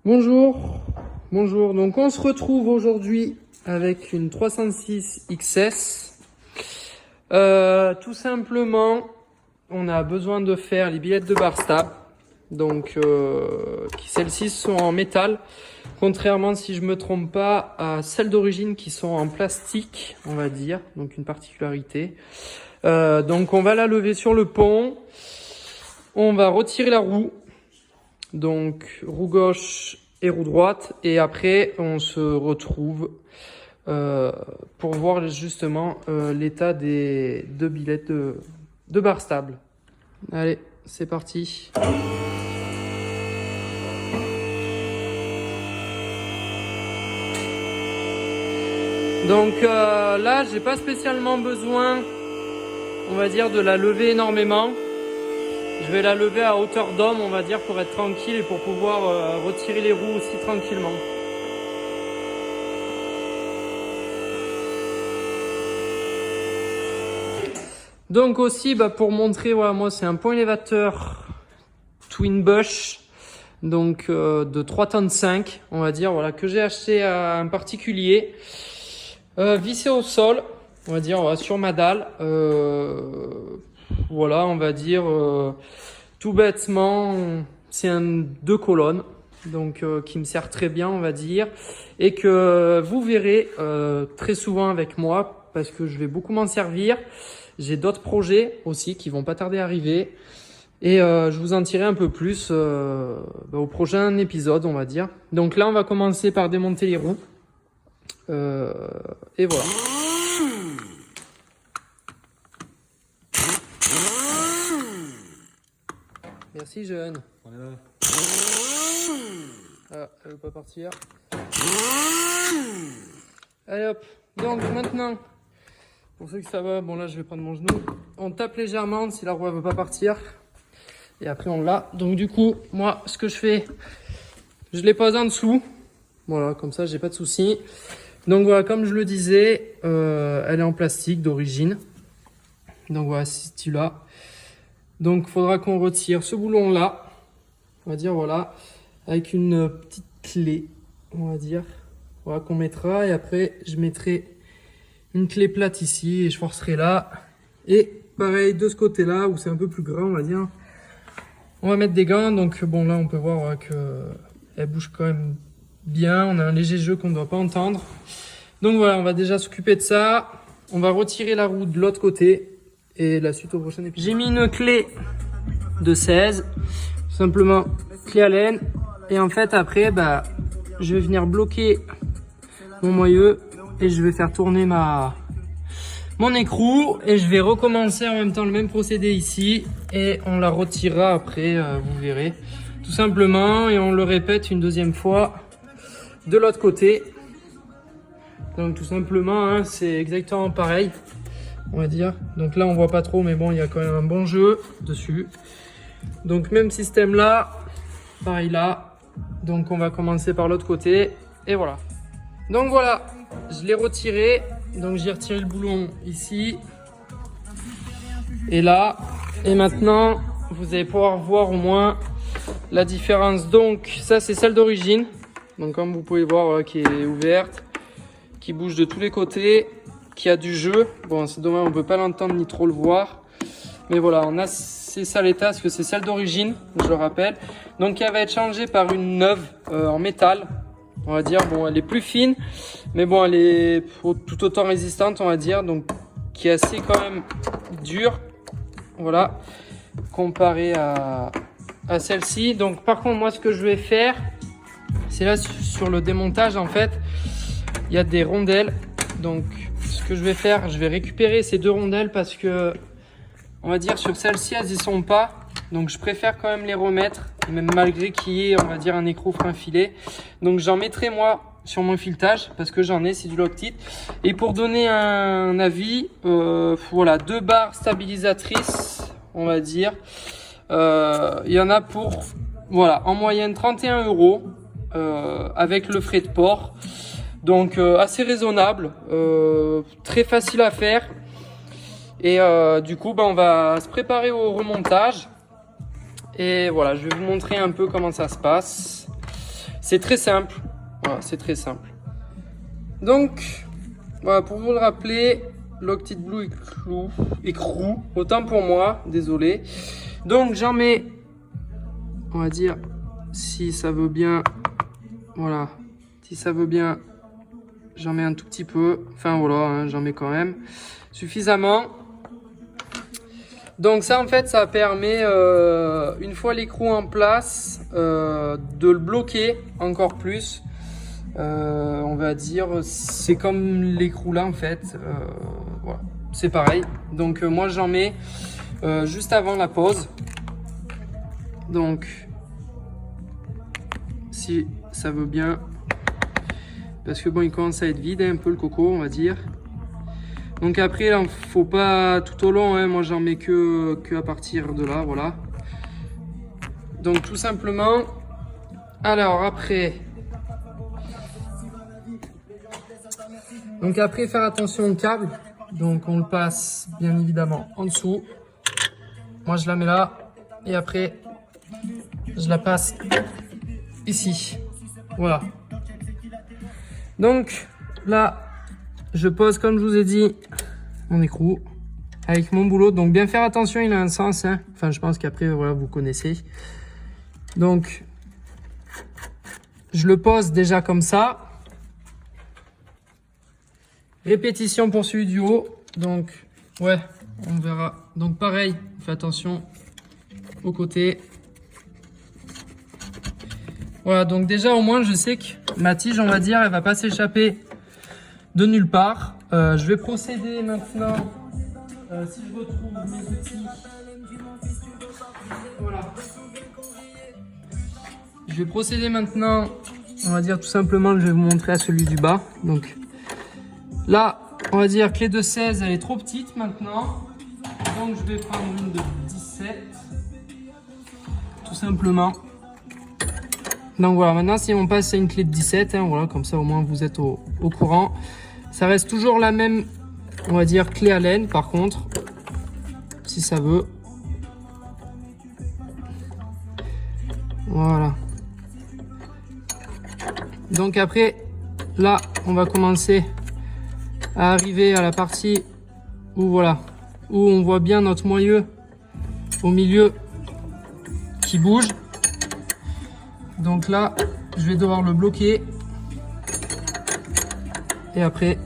Bonjour, bonjour. Donc on se retrouve aujourd'hui avec une 306 XS. Tout simplement, on a besoin de faire les billettes de bar stable. Donc celles-ci sont en métal, contrairement, si je me trompe pas, à celles d'origine qui sont en plastique, on va dire. Donc une particularité. Donc on va la lever sur le pont. On va retirer la roue. Donc roue gauche et roue droite, et après on se retrouve pour voir justement l'état des deux billettes de bar stable. Allez, c'est parti. Donc là j'ai pas spécialement besoin, on va dire, de la lever énormément. Je vais la lever à hauteur d'homme, on va dire, pour être tranquille et pour pouvoir retirer les roues aussi tranquillement. Donc aussi, pour montrer, voilà, moi c'est un pont élévateur Twin Bush, donc de 3,5 tonnes, on va dire, voilà, que j'ai acheté à un particulier, vissé au sol, on va dire, voilà, sur ma dalle. Voilà, on va dire tout bêtement, c'est un 2 colonnes, donc qui me sert très bien, on va dire, et que vous verrez très souvent avec moi, parce que je vais beaucoup m'en servir. J'ai d'autres projets aussi qui vont pas tarder à arriver, et je vous en dirai un peu plus au prochain épisode, on va dire. Donc là, on va commencer par démonter les roues, et voilà. Merci jeune. On est là. Ah, elle veut pas partir. Allez hop. Donc maintenant, pour ceux que ça va, bon là je vais prendre mon genou. On tape légèrement si la roue elle veut pas partir. Et après on l'a. Donc du coup, moi ce que je fais, je les pose en dessous. Voilà, comme ça j'ai pas de soucis. Donc voilà, comme je le disais, elle est en plastique d'origine. Donc voilà, si tu l'as. Donc, il faudra qu'on retire ce boulon-là, on va dire, voilà, avec une petite clé, on va dire, voilà, qu'on mettra. Et après, je mettrai une clé plate ici et je forcerai là. Et pareil, de ce côté-là, où c'est un peu plus grand, on va dire, on va mettre des gants. Donc, bon, là, on peut voir qu'elle bouge quand même bien. On a un léger jeu qu'on ne doit pas entendre. Donc, voilà, on va déjà s'occuper de ça. On va retirer la roue de l'autre côté. Et la suite au prochain épisode. J'ai mis une clé de 16, simplement clé Allen, et en fait après je vais venir bloquer mon moyeu et je vais faire tourner mon écrou et je vais recommencer en même temps le même procédé ici et on la retirera après, vous verrez, tout simplement, et on le répète une deuxième fois de l'autre côté. Donc tout simplement, hein, c'est exactement pareil, on va dire. Donc là on voit pas trop, mais bon, il y a quand même un bon jeu dessus. Donc même système là, pareil là. Donc on va commencer par l'autre côté et voilà. Donc voilà, je l'ai retiré. Donc j'ai retiré le boulon ici et là. Et maintenant vous allez pouvoir voir au moins la différence. Donc ça c'est celle d'origine. Donc comme vous pouvez voir, voilà, qui est ouverte, qui bouge de tous les côtés, qui a du jeu. Bon, c'est dommage, on peut pas l'entendre ni trop le voir, mais voilà, on a, c'est ça l'état, parce que c'est celle d'origine, je le rappelle. Donc elle va être changée par une neuve en métal, on va dire. Bon, elle est plus fine, mais bon, elle est tout autant résistante, on va dire, donc qui est assez quand même dure, voilà, comparée à celle-ci. Donc par contre, moi ce que je vais faire, c'est là sur le démontage, en fait il y a des rondelles. Donc ce que je vais faire, je vais récupérer ces deux rondelles parce que, on va dire, sur celle-ci elles y sont pas, donc je préfère quand même les remettre, même malgré qu'il y ait, on va dire, un écrou frein filet. Donc j'en mettrai moi sur mon filetage parce que j'en ai, c'est du Loctite. Et pour donner un avis, voilà, 2 barres stabilisatrices, on va dire, il y en a pour, voilà, en moyenne 31 € avec le frais de port. Donc assez raisonnable, très facile à faire. Et du coup, on va se préparer au remontage. Et voilà, je vais vous montrer un peu comment ça se passe. C'est très simple. Voilà, c'est très simple. Donc, voilà, pour vous le rappeler, Loctite Blue écrou, autant pour moi, désolé. Donc j'en mets, on va dire, si ça veut bien, voilà, si ça veut bien, j'en mets un tout petit peu. Enfin voilà, hein, j'en mets quand même suffisamment. Donc ça en fait, ça permet, une fois l'écrou en place, de le bloquer encore plus. On va dire, c'est comme l'écrou là en fait, voilà, c'est pareil. Donc moi j'en mets juste avant la pause. Donc si ça veut bien, parce que bon, il commence à être vide un peu le coco, on va dire. Donc après, il ne faut pas tout au long, hein. Moi j'en mets que à partir de là, voilà. Donc tout simplement, alors après, faire attention au câble. Donc on le passe bien évidemment en dessous. Moi je la mets là et après je la passe ici. Voilà. Donc là, je pose comme je vous ai dit mon écrou avec mon boulot. Donc bien faire attention, il a un sens, hein. Enfin je pense qu'après voilà, vous connaissez. Donc je le pose déjà comme ça. Répétition pour celui du haut. Donc ouais, on verra. Donc pareil, fais attention aux côtés. Voilà, donc déjà au moins je sais que ma tige, on va dire, elle va pas s'échapper de nulle part. Je vais procéder maintenant, si je retrouve mes outils, voilà. Je vais procéder maintenant, on va dire tout simplement, je vais vous montrer à celui du bas. Donc là, on va dire clé de 16, elle est trop petite maintenant. Donc je vais prendre une de 17, tout simplement. Donc voilà, maintenant si on passe à une clé de 17, hein, voilà, comme ça au moins vous êtes au courant. Ça reste toujours la même, on va dire, clé à laine par contre, si ça veut. Voilà. Donc après, là, on va commencer à arriver à la partie où, voilà, où on voit bien notre moyeu au milieu qui bouge. Donc là, je vais devoir le bloquer. Et après,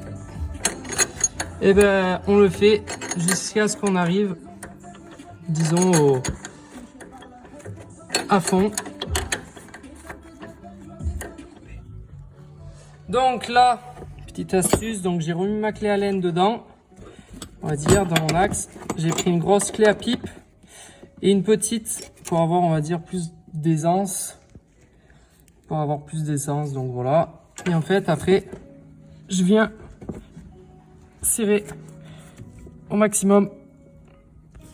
eh ben, on le fait jusqu'à ce qu'on arrive, disons, à fond. Donc là, petite astuce, donc j'ai remis ma clé à laine dedans, on va dire, dans mon axe. J'ai pris une grosse clé à pipe et une petite pour avoir, on va dire, plus d'aisance. Donc voilà. Et en fait, après, je viens serrer au maximum,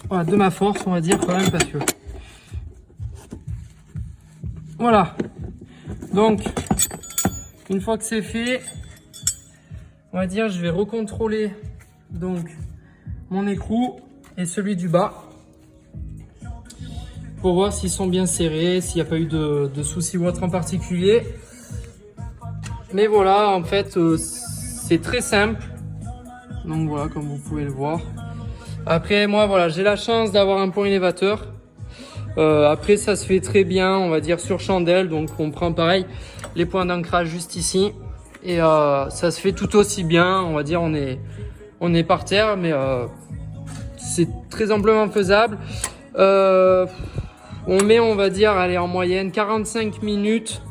voilà, de ma force, on va dire, quand même, parce que voilà. Donc une fois que c'est fait, on va dire, je vais recontrôler donc mon écrou et celui du bas pour voir s'ils sont bien serrés, s'il n'y a pas eu de soucis ou autre en particulier. Mais voilà, en fait, c'est très simple. Donc voilà, comme vous pouvez le voir. Après, moi, voilà, j'ai la chance d'avoir un pont élévateur. Après, ça se fait très bien, on va dire, sur chandelle. Donc, on prend pareil les points d'ancrage juste ici. Et ça se fait tout aussi bien. On va dire, on est par terre, mais c'est très amplement faisable. On met, on va dire, allez, en moyenne 45 minutes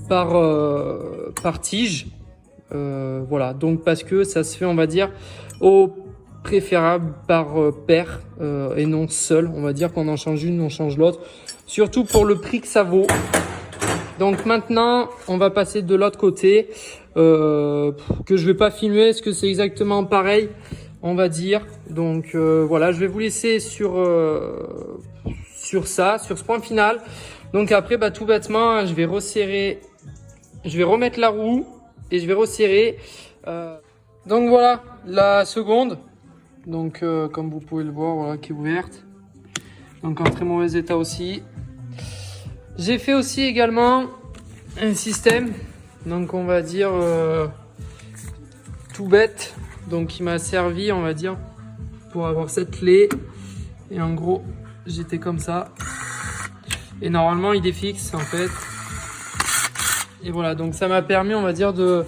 par tige. Voilà, donc parce que ça se fait, on va dire, au préférable par paire et non seul. On va dire qu'on en change une, on change l'autre. Surtout pour le prix que ça vaut. Donc maintenant, on va passer de l'autre côté que je vais pas filmer parce que c'est exactement pareil, on va dire. Donc voilà, je vais vous laisser sur ça, sur ce point final. Donc après, bah, tout bêtement, je vais resserrer, je vais remettre la roue et je vais resserrer. Donc voilà, la seconde. Donc comme vous pouvez le voir, voilà, qui est ouverte. Donc en très mauvais état aussi. J'ai fait aussi également un système, donc on va dire tout bête, donc qui m'a servi, on va dire, pour avoir cette clé. Et en gros, j'étais comme ça. Et normalement, il est fixe en fait. Et voilà, donc ça m'a permis, on va dire, de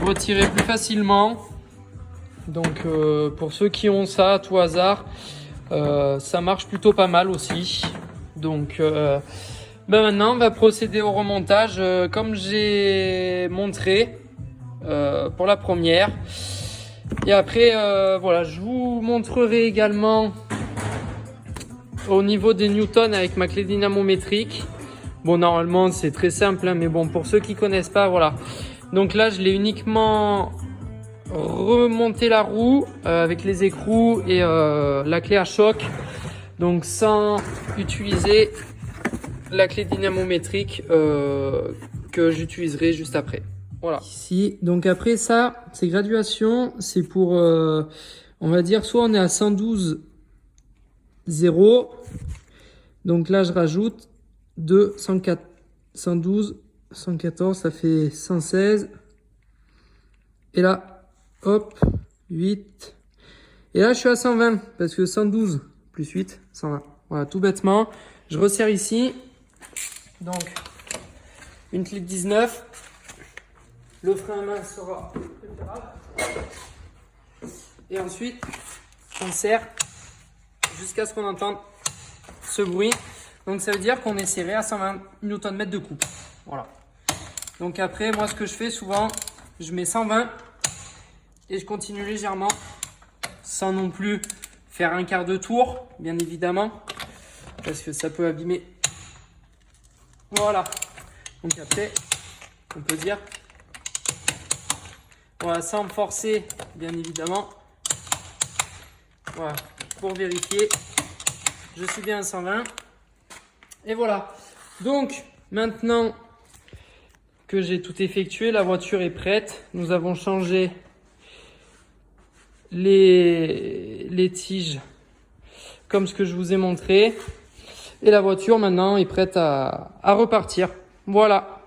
retirer plus facilement. Donc pour ceux qui ont ça à tout hasard, ça marche plutôt pas mal aussi. Donc maintenant, on va procéder au remontage comme j'ai montré pour la première. Et après, voilà, je vous montrerai également au niveau des newtons avec ma clé dynamométrique. Bon, normalement, c'est très simple, hein, mais bon, pour ceux qui connaissent pas, voilà. Donc là, je l'ai uniquement remonté la roue avec les écrous et la clé à choc. Donc sans utiliser la clé dynamométrique que j'utiliserai juste après. Voilà. Ici, donc après ça, c'est graduation. C'est pour, on va dire, soit on est à 112,0. Donc là, je rajoute 2, 104, 112, 114, ça fait 116. Et là, hop, 8. Et là, je suis à 120 parce que 112 plus 8, 120. Voilà, tout bêtement. Je resserre ici. Donc, une clé de 19. Le frein à main sera préférable. Et ensuite, on serre jusqu'à ce qu'on entende ce bruit. Donc, ça veut dire qu'on est serré à 120 Nm de coupe. Voilà. Donc après, moi, ce que je fais souvent, je mets 120 et je continue légèrement sans non plus faire un quart de tour, bien évidemment, parce que ça peut abîmer. Voilà. Donc après, on peut dire, voilà, sans me forcer, bien évidemment. Voilà, pour vérifier, je suis bien à 120. Et voilà. Donc maintenant que j'ai tout effectué, la voiture est prête. Nous avons changé les tiges comme ce que je vous ai montré. Et la voiture maintenant est prête à repartir. Voilà.